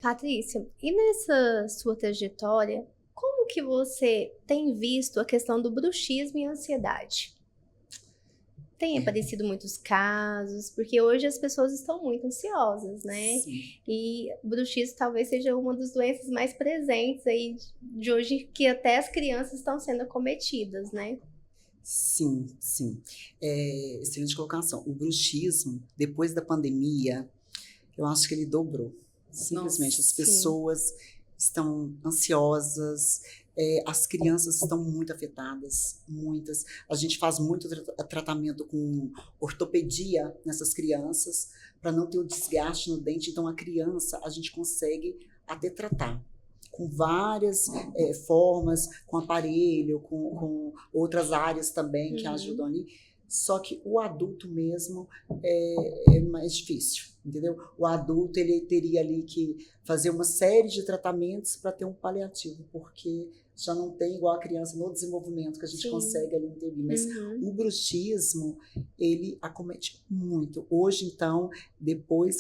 Patrícia, e nessa sua trajetória, como que você tem visto a questão do bruxismo e ansiedade? Tem É, aparecido muitos casos, porque hoje as pessoas estão muito ansiosas, né? sim, E o bruxismo talvez seja uma das doenças mais presentes aí de hoje, que até as crianças estão sendo acometidas, né? sim, sim. Excelente colocação. O bruxismo, depois da pandemia, eu acho que ele dobrou. Simplesmente, as Sim. pessoas estão ansiosas, as crianças estão muito afetadas, muitas. A gente faz muito tratamento com ortopedia nessas crianças, para não ter o desgaste no dente. Então, a criança, a gente consegue até tratar com várias formas, com aparelho, com outras áreas também que ajudam Uhum. ali. Só que o adulto mesmo é mais difícil, entendeu? O adulto ele teria ali que fazer uma série de tratamentos para ter um paliativo, porque já não tem igual a criança no desenvolvimento que a gente Sim. consegue ali intervir. Mas Uhum. o bruxismo, ele acomete muito. Hoje, então, depois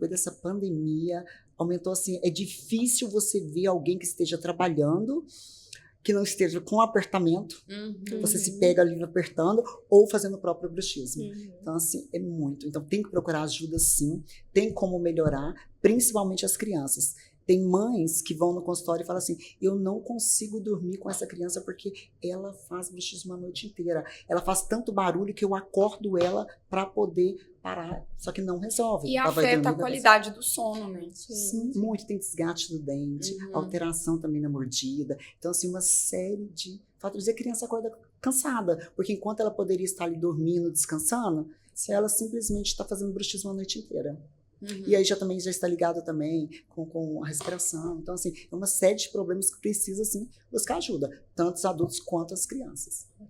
dessa pandemia, aumentou assim, é difícil você ver alguém que esteja trabalhando que não esteja com apertamento, você se Uhum. pega ali apertando ou fazendo o próprio bruxismo. Uhum. Então, assim, é muito. Então, tem que procurar ajuda sim, tem como melhorar, principalmente as crianças. Tem mães que vão no consultório e falam assim: eu não consigo dormir com essa criança porque ela faz bruxismo a noite inteira. Ela faz tanto barulho que eu acordo ela para poder parar. Só que não resolve. E Ela vai afeta a dormir, vai fazer. qualidade do sono, né? Sim, Sim. muito. Tem desgaste do dente, Uhum. alteração também na mordida. Então, assim, uma série de fatores. E a criança acorda cansada, porque enquanto ela poderia estar ali dormindo, descansando, ela simplesmente está fazendo bruxismo a noite inteira. E Uhum. aí já está ligado também com a respiração. Então, assim, é uma série de problemas que precisa, assim, buscar ajuda, tanto os adultos quanto as crianças.